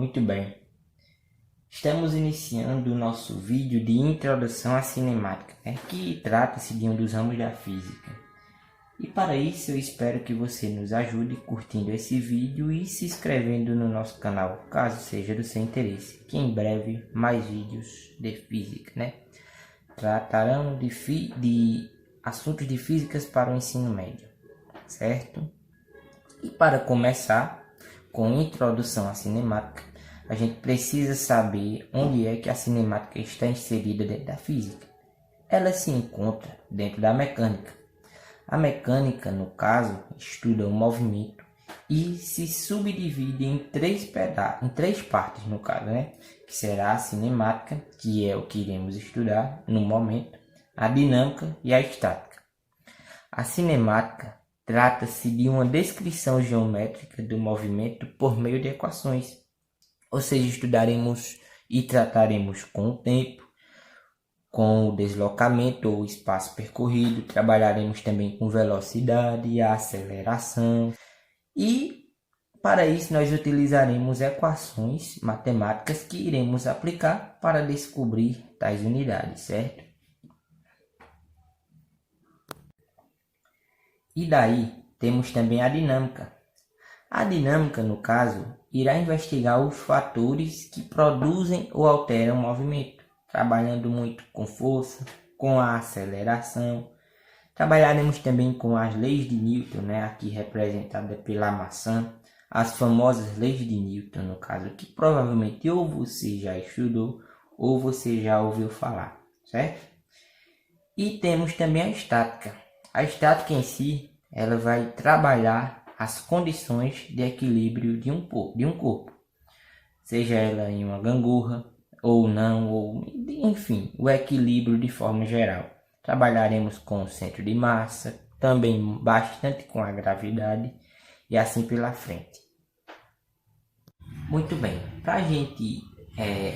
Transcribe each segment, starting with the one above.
Muito bem. Estamos iniciando o nosso vídeo de introdução à cinemática, que trata-se de um dos ramos da física. E para isso eu espero que você nos ajude curtindo esse vídeo e se inscrevendo no nosso canal, caso seja do seu interesse, que em breve mais vídeos de física, tratarão de assuntos de físicas para o ensino médio, certo? E para começar com a introdução à cinemática, a gente precisa saber onde é que a cinemática está inserida dentro da física. Ela se encontra dentro da mecânica. A mecânica, no caso, estuda o movimento e se subdivide em três partes, no caso, que será a cinemática, que é o que iremos estudar no momento, a dinâmica e a estática. A cinemática trata-se de uma descrição geométrica do movimento por meio de equações, ou seja, estudaremos e trataremos com o tempo, com o deslocamento ou espaço percorrido, trabalharemos também com velocidade e aceleração. E para isso nós utilizaremos equações matemáticas que iremos aplicar para descobrir tais unidades, certo? E daí temos também a dinâmica. A dinâmica, no caso, irá investigar os fatores que produzem ou alteram o movimento, trabalhando muito com força, com a aceleração. Trabalharemos também com as leis de Newton, aqui representada pela maçã, as famosas leis de Newton, no caso, que provavelmente ou você já estudou ou você já ouviu falar, certo? E temos também a estática. A estática em si, ela vai trabalhar as condições de equilíbrio de um corpo, seja ela em uma gangorra ou não, ou enfim, o equilíbrio de forma geral. Trabalharemos com o centro de massa, também bastante com a gravidade e assim pela frente. Muito bem, para a gente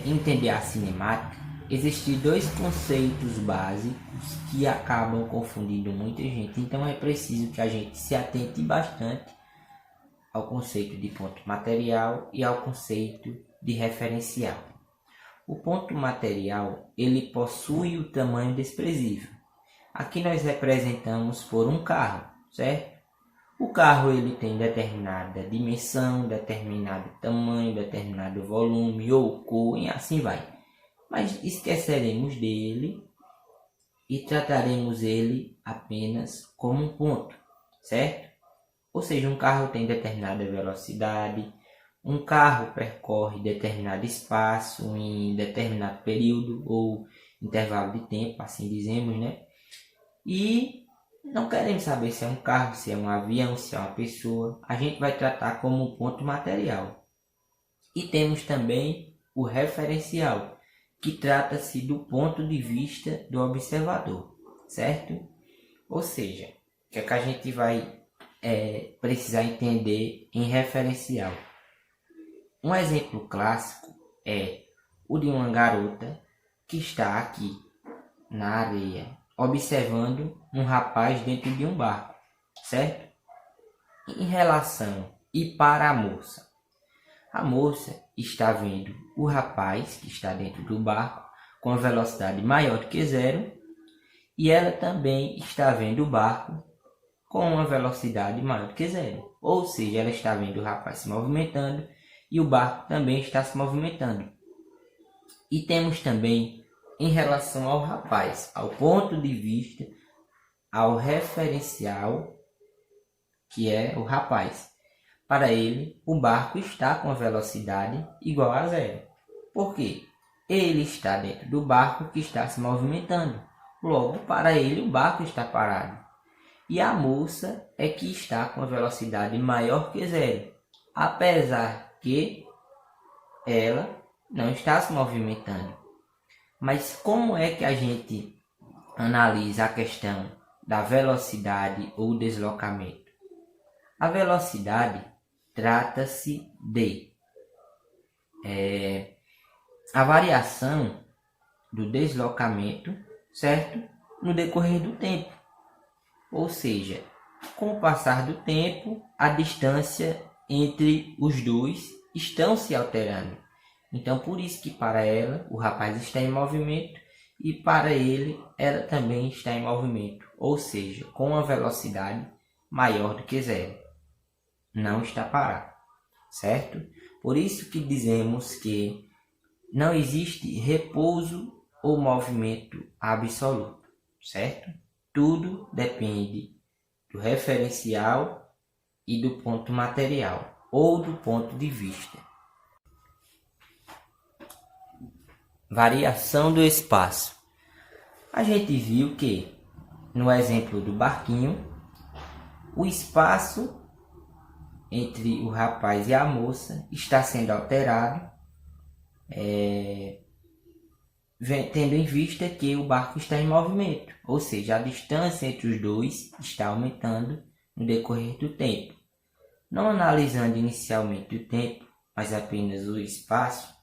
entender a cinemática, existem dois conceitos básicos que acabam confundindo muita gente, então é preciso que a gente se atente bastante ao conceito de ponto material e ao conceito de referencial. O ponto material, ele possui o tamanho desprezível. Aqui nós representamos por um carro, certo? O carro ele tem determinada dimensão, determinado tamanho, determinado volume ou cor e assim vai. Mas esqueceremos dele e trataremos ele apenas como um ponto, certo? Ou seja, um carro tem determinada velocidade, um carro percorre determinado espaço em determinado período ou intervalo de tempo, assim dizemos, E não queremos saber se é um carro, se é um avião, se é uma pessoa. A gente vai tratar como um ponto material. E temos também o referencial, que trata-se do ponto de vista do observador, certo? Ou seja, o que é que a gente vai precisar entender em referencial? Um exemplo clássico é o de uma garota que está aqui na areia observando um rapaz dentro de um barco, certo? Em relação e para a moça está vendo o rapaz que está dentro do barco com a velocidade maior do que zero e ela também está vendo o barco com uma velocidade maior do que zero. Ou seja, ela está vendo o rapaz se movimentando e o barco também está se movimentando. E temos também, em relação ao rapaz, ao ponto de vista, ao referencial, que é o rapaz. Para ele, o barco está com a velocidade igual a zero. Por quê? Ele está dentro do barco que está se movimentando. Logo, para ele, o barco está parado. E a moça é que está com a velocidade maior que zero, apesar que ela não está se movimentando. Mas como é que a gente analisa a questão da velocidade ou deslocamento? A velocidade trata-se de a variação do deslocamento, certo? No decorrer do tempo. Ou seja, com o passar do tempo, a distância entre os dois estão se alterando. Então, por isso que para ela, o rapaz está em movimento e para ele, ela também está em movimento, ou seja, com uma velocidade maior do que zero. Não está parado, certo? Por isso que dizemos que não existe repouso ou movimento absoluto, certo? Tudo depende do referencial e do ponto material ou do ponto de vista. Variação do espaço. A gente viu que, no exemplo do barquinho, o espaço entre o rapaz e a moça está sendo alterado, tendo em vista que o barco está em movimento, ou seja, a distância entre os dois está aumentando no decorrer do tempo. Não analisando inicialmente o tempo, mas apenas o espaço,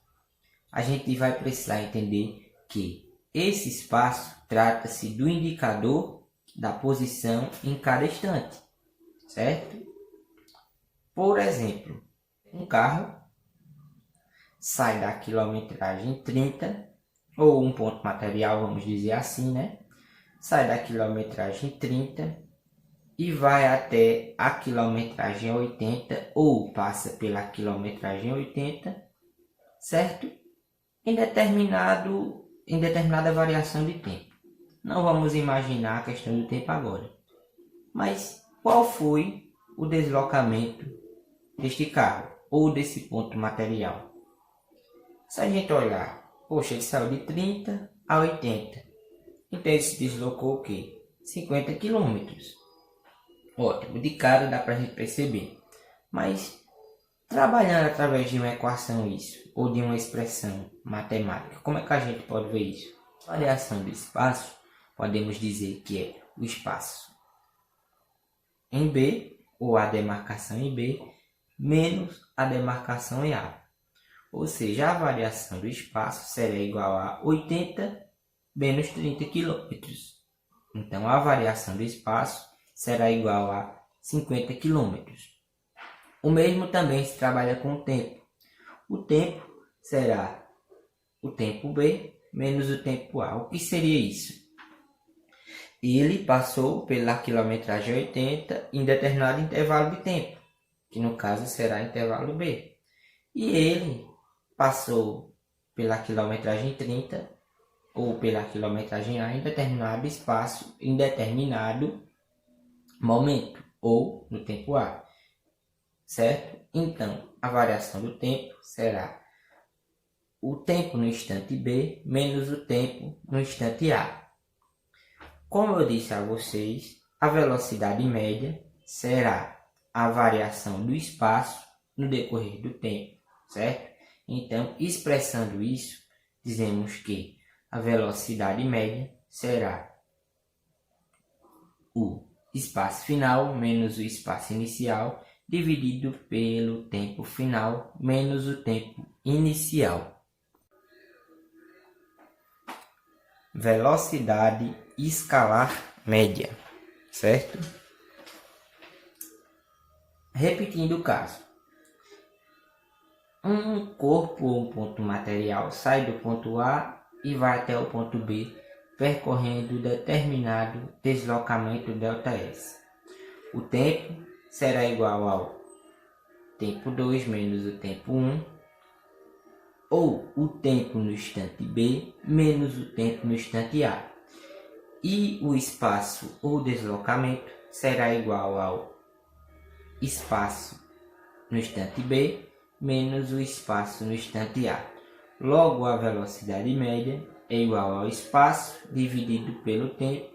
a gente vai precisar entender que esse espaço trata-se do indicador da posição em cada instante, certo? Por exemplo, um carro sai da quilometragem 30, ou um ponto material, vamos dizer assim, né? Sai da quilometragem 30 e vai até a quilometragem 80, ou passa pela quilometragem 80, certo? Em determinada variação de tempo. Não vamos imaginar a questão do tempo agora. Mas qual foi o deslocamento deste carro ou desse ponto material? Se a gente olhar, poxa, ele saiu de 30 a 80. Então ele se deslocou o quê? 50 quilômetros. Ótimo, de cara dá para a gente perceber. Mas trabalhando através de uma equação isso, ou de uma expressão matemática, como é que a gente pode ver isso? Variação do espaço, podemos dizer que é o espaço em B, ou a demarcação em B, menos a demarcação em A. Ou seja, a variação do espaço será igual a 80 menos 30 km. Então, a variação do espaço será igual a 50 km. O mesmo também se trabalha com o tempo. O tempo será o tempo B menos o tempo A. O que seria isso? Ele passou pela quilometragem 80 em determinado intervalo de tempo, que no caso será intervalo B. E ele passou pela quilometragem 30 ou pela quilometragem A em determinado espaço, em determinado momento, ou no tempo A. Certo? Então, a variação do tempo será o tempo no instante B menos o tempo no instante A. Como eu disse a vocês, a velocidade média será a variação do espaço no decorrer do tempo, certo? Então, expressando isso, dizemos que a velocidade média será o espaço final menos o espaço inicial dividido pelo tempo final menos o tempo inicial. Velocidade escalar média, certo? Repetindo o caso. Um corpo ou um ponto material sai do ponto A e vai até o ponto B, percorrendo determinado deslocamento ΔS. O tempo será igual ao tempo 2 menos o tempo 1, ou o tempo no instante B menos o tempo no instante A. E o espaço ou deslocamento será igual ao espaço no instante B menos o espaço no instante A. Logo, a velocidade média é igual ao espaço dividido pelo tempo,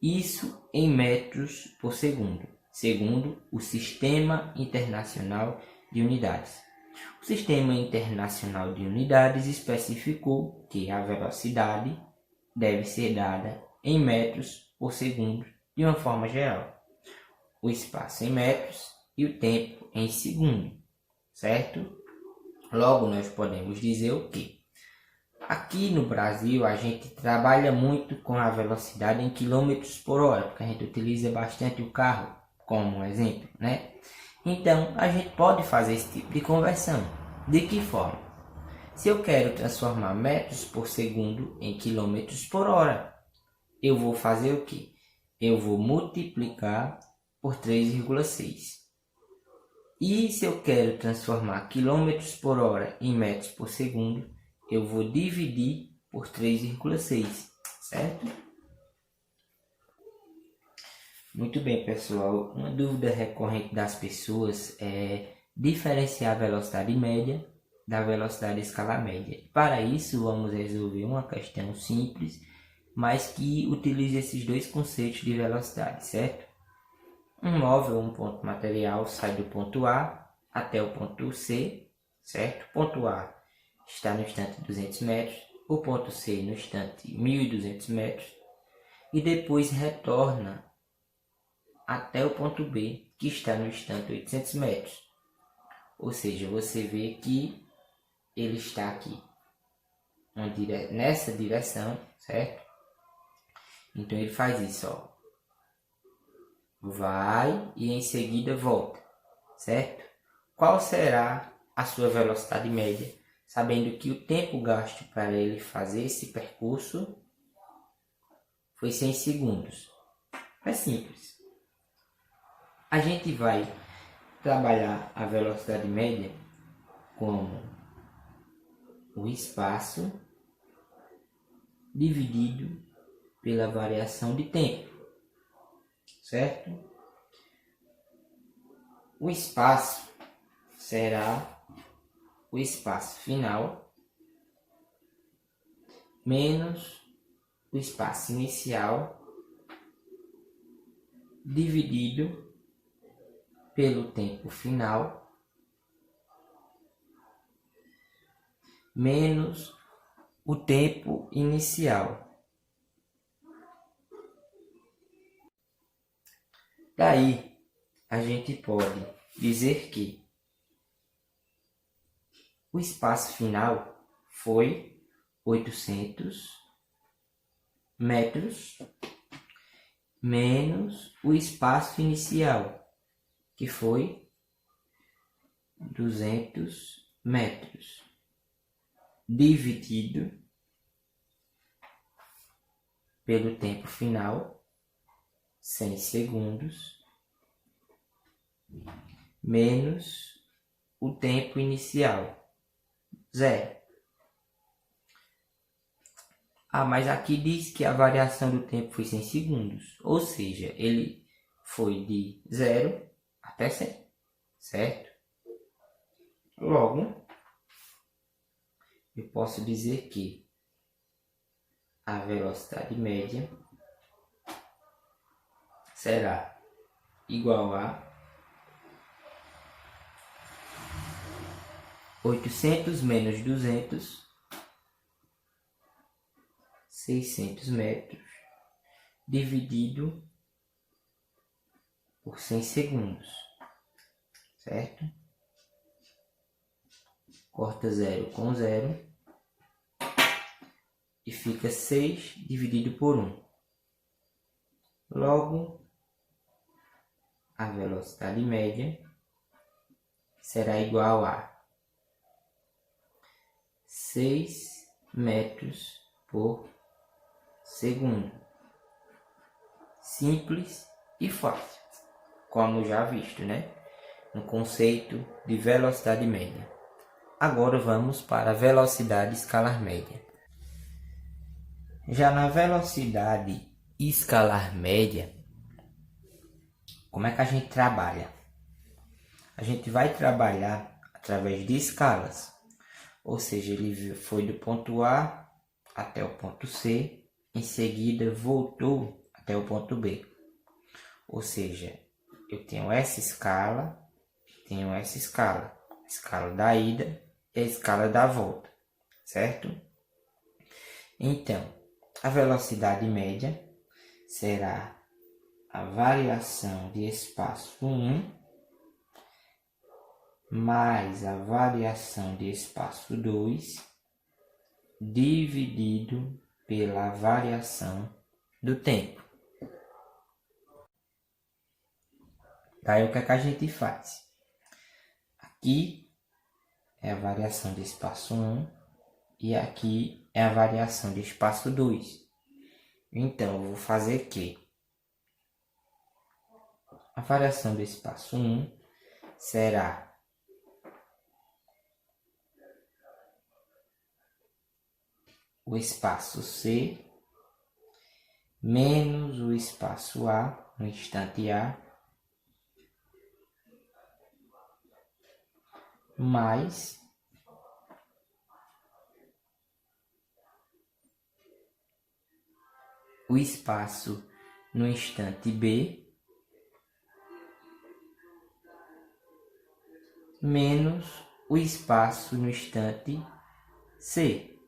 isso em metros por segundo, segundo o Sistema Internacional de Unidades. O Sistema Internacional de Unidades especificou que a velocidade deve ser dada em metros por segundo de uma forma geral, o espaço em metros e o tempo em segundo, certo? Logo, nós podemos dizer o quê? Aqui no Brasil, a gente trabalha muito com a velocidade em quilômetros por hora, porque a gente utiliza bastante o carro como um exemplo, né? Então, a gente pode fazer esse tipo de conversão. De que forma? Se eu quero transformar metros por segundo em quilômetros por hora, eu vou fazer o quê? Eu vou multiplicar por 3,6. E se eu quero transformar quilômetros por hora em metros por segundo, eu vou dividir por 3,6, certo? Muito bem, pessoal. Uma dúvida recorrente das pessoas é diferenciar a velocidade média da velocidade escalar média. Para isso, vamos resolver uma questão simples, mas que utilize esses dois conceitos de velocidade, certo? Um móvel, um ponto material, sai do ponto A até o ponto C, certo? O ponto A está no instante 200 metros, o ponto C no instante 1.200 metros, e depois retorna até o ponto B, que está no instante 800 metros. Ou seja, você vê que ele está aqui, nessa direção, certo? Então ele faz isso, ó. Vai e em seguida volta, certo? Qual será a sua velocidade média, sabendo que o tempo gasto para ele fazer esse percurso foi 100 segundos? É simples. A gente vai trabalhar a velocidade média como o espaço dividido pela variação de tempo, certo? O espaço será o espaço final menos o espaço inicial dividido pelo tempo final menos o tempo inicial. Daí, a gente pode dizer que o espaço final foi 800 metros menos o espaço inicial, que foi 200 metros, dividido pelo tempo final, 100 segundos, menos o tempo inicial, 0. Mas aqui diz que a variação do tempo foi 100 segundos, ou seja, ele foi de 0 até 100, certo? Logo, eu posso dizer que a velocidade média será igual a 800 menos 200, 600 metros, dividido por 100 segundos, certo? Corta 0 com 0 e fica 6 dividido por 1. Logo, a velocidade média será igual a 6 metros por segundo. Simples e fácil, como já visto, né? No conceito de velocidade média. Agora vamos para a velocidade escalar média. Já na velocidade escalar média, como é que a gente trabalha? A gente vai trabalhar através de escalas, ou seja, ele foi do ponto A até o ponto C, em seguida voltou até o ponto B. Ou seja, eu tenho essa escala, a escala da ida e a escala da volta, certo? Então, a velocidade média será a variação de espaço 1 mais a variação de espaço 2 dividido pela variação do tempo. Daí o que é que a gente faz? Aqui é a variação de espaço 1 e aqui é a variação de espaço 2. Então, eu vou fazer que a variação do espaço 1 será o espaço C menos o espaço A no instante A mais o espaço no instante B menos o espaço no instante C.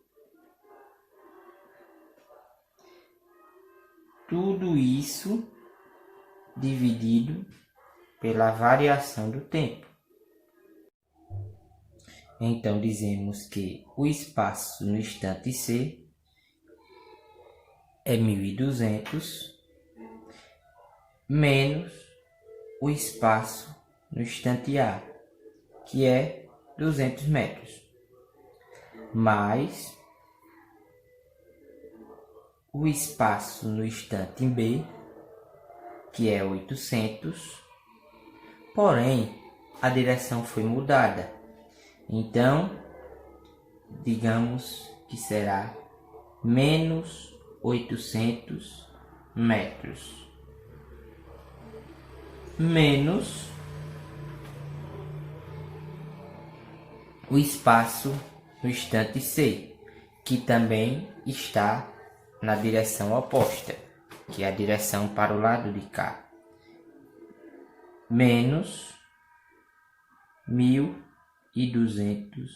Tudo isso dividido pela variação do tempo. Então, dizemos que o espaço no instante C é 1200 menos o espaço no instante A, que é 200 metros, mais o espaço no instante B, que é 800, porém a direção foi mudada. Então, digamos que será menos 800 metros, menos o espaço no instante C, que também está na direção oposta, que é a direção para o lado de cá, menos 1.200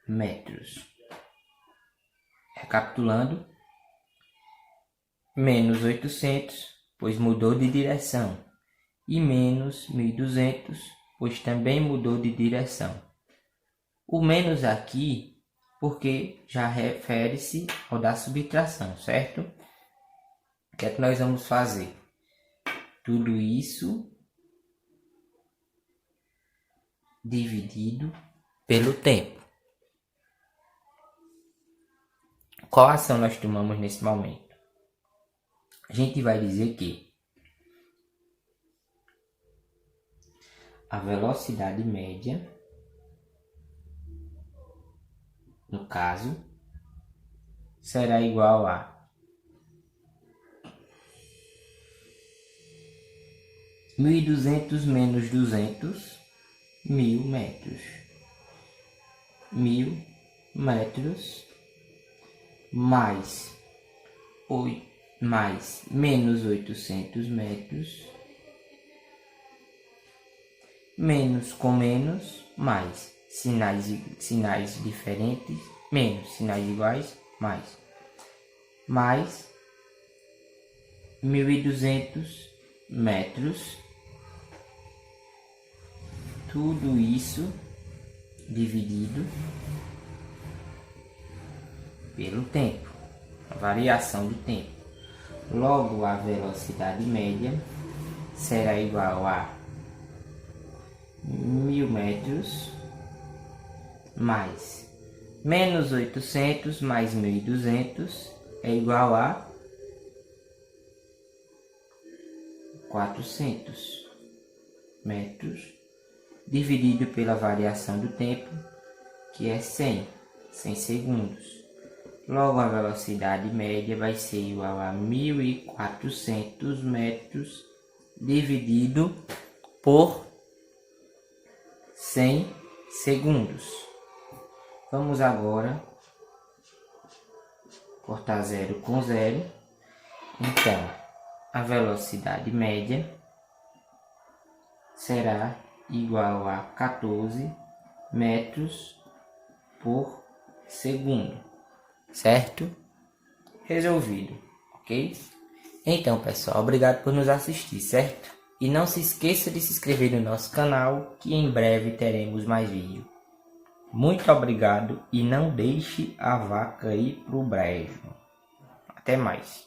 metros. Recapitulando, menos 800, pois mudou de direção, e menos 1.200, pois também mudou de direção. O menos aqui, porque já refere-se ao da subtração, certo? O que é que nós vamos fazer? Tudo isso dividido pelo tempo. Qual ação nós tomamos nesse momento? A gente vai dizer que a velocidade média, no caso, será igual a 1.200 menos 200, 1.000 metros. 1.000 metros mais menos 800 metros, menos com menos, mais sinais diferentes, menos sinais iguais, mais 1.200 metros, tudo isso dividido pelo tempo, a variação do tempo. Logo, a velocidade média será igual a 1.000 metros mais menos 800 mais 1.200 é igual a 400 metros, dividido pela variação do tempo, que é 100 segundos. Logo, a velocidade média vai ser igual a 1.400 metros dividido por 100 segundos. Vamos agora cortar 0 com 0. Então, a velocidade média será igual a 14 metros por segundo. Certo? Resolvido, ok? Então, pessoal, obrigado por nos assistir, certo? E não se esqueça de se inscrever no nosso canal, que em breve teremos mais vídeo. Muito obrigado e não deixe a vaca ir pro brejo. Até mais.